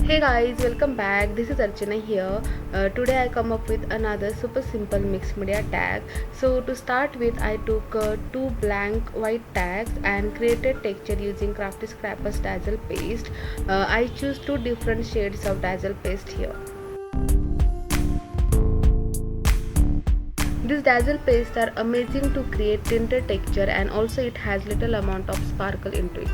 Hey guys, welcome back. This is Archana here. Today I come up with another super simple mixed media tag. So to start with, I took two blank white tags and created texture using Crafty Scrapper's dazzle paste. I choose two different shades of dazzle paste here. These dazzle pastes are amazing to create tinted texture, and also it has little amount of sparkle into it.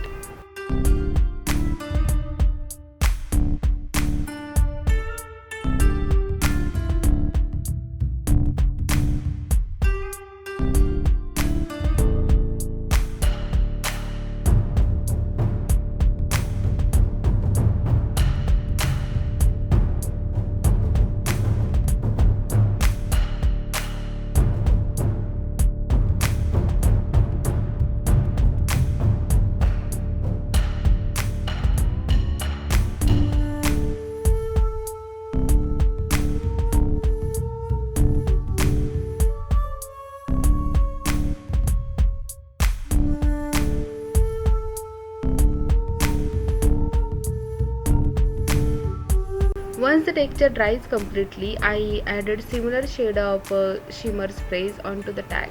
Once the texture dries completely, I added similar shade of shimmer sprays onto the tag.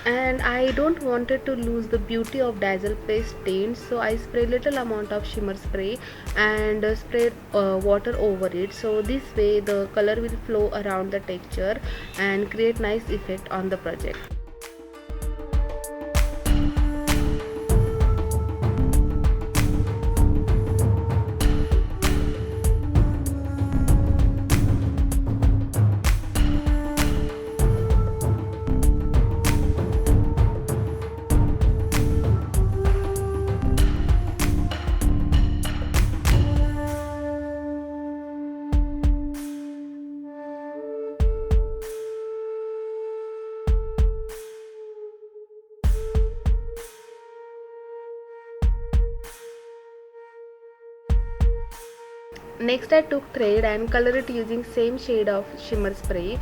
And I don't want it to lose the beauty of dazzle paste stain, so I spray little amount of shimmer spray and spray water over it. So this way the color will flow around the texture and create nice effect on the project. Next I took thread and colored it using same shade of shimmer spray.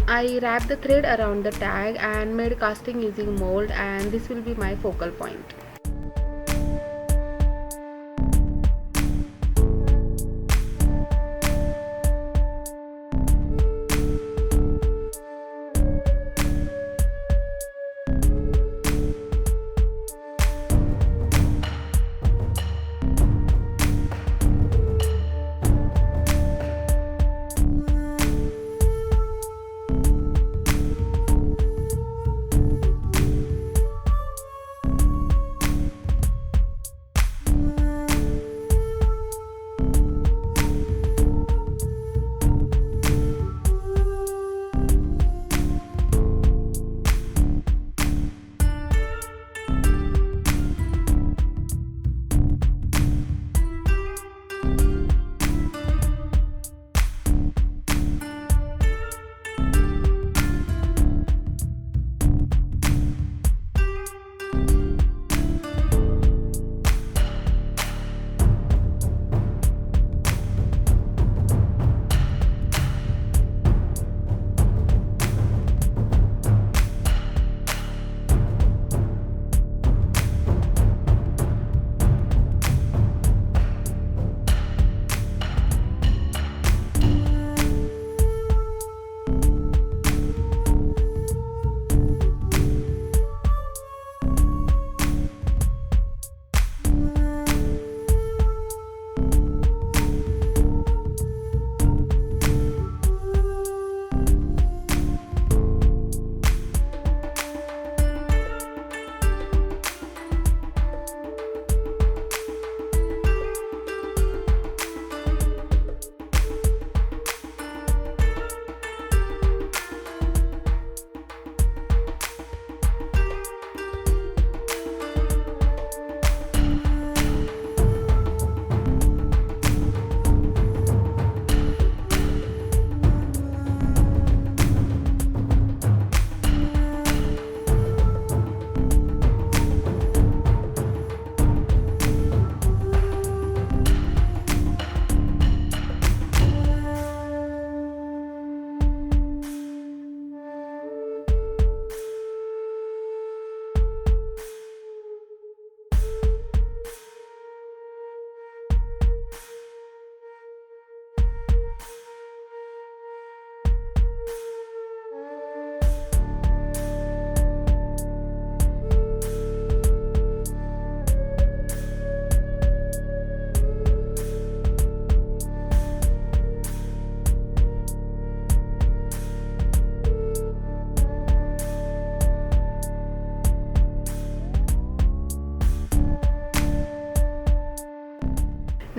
I wrapped the thread around the tag and made casting using mold, and this will be my focal point.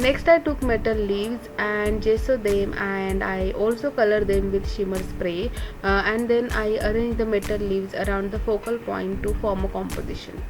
Next I took metal leaves and gesso them, and I also color them with shimmer spray, and then I arrange the metal leaves around the focal point to form a composition.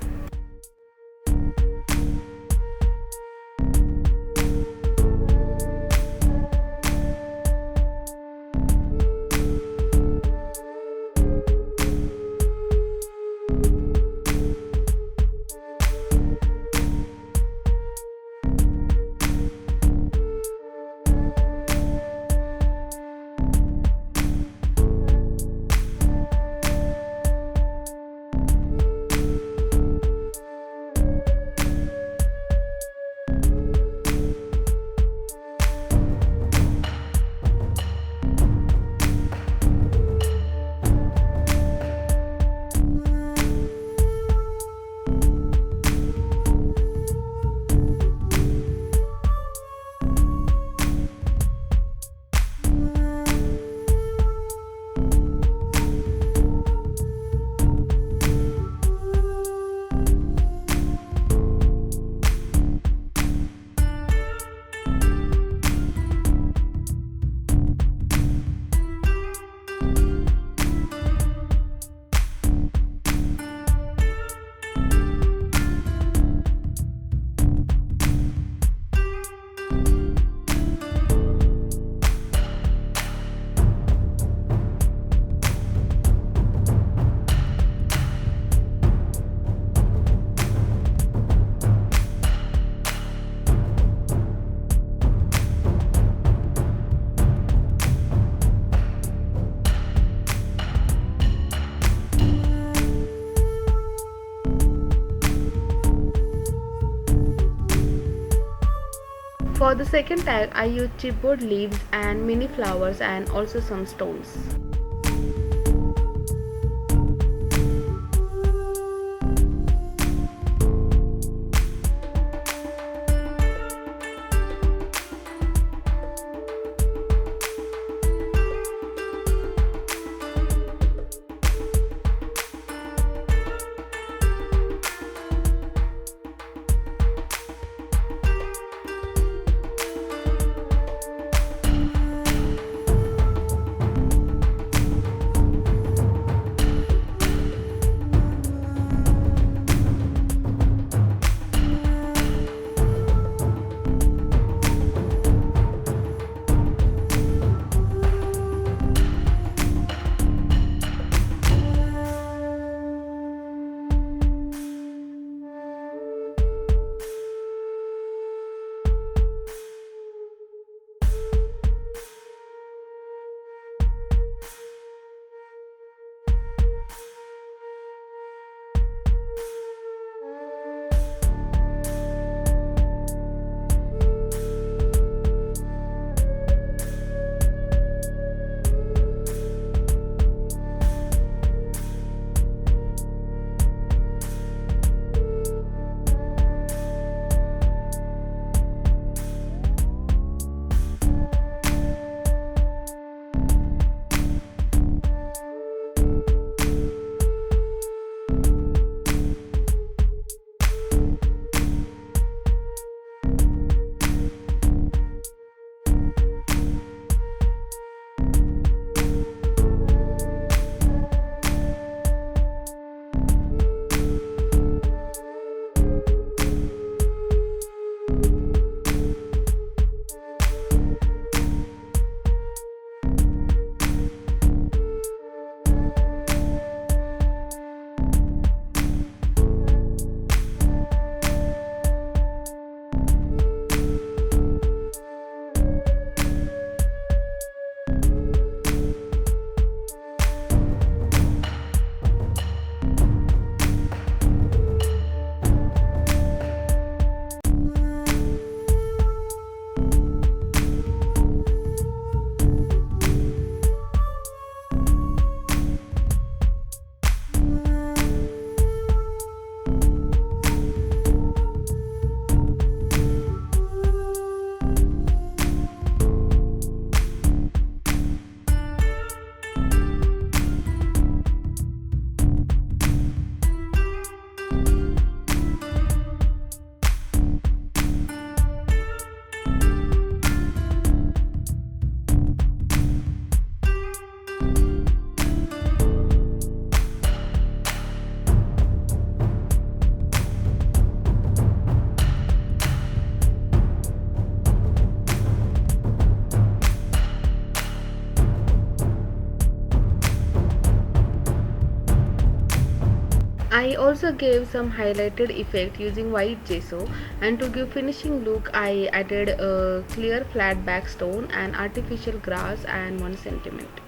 For the second tag, I used chipboard leaves and mini flowers and also some stones. I also gave some highlighted effect using white gesso, and to give finishing look I added a clear flat back stone and artificial grass and 1 centimeter.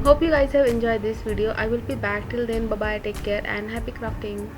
Hope you guys have enjoyed this video. I will be back till then. Bye bye, take care and happy crafting.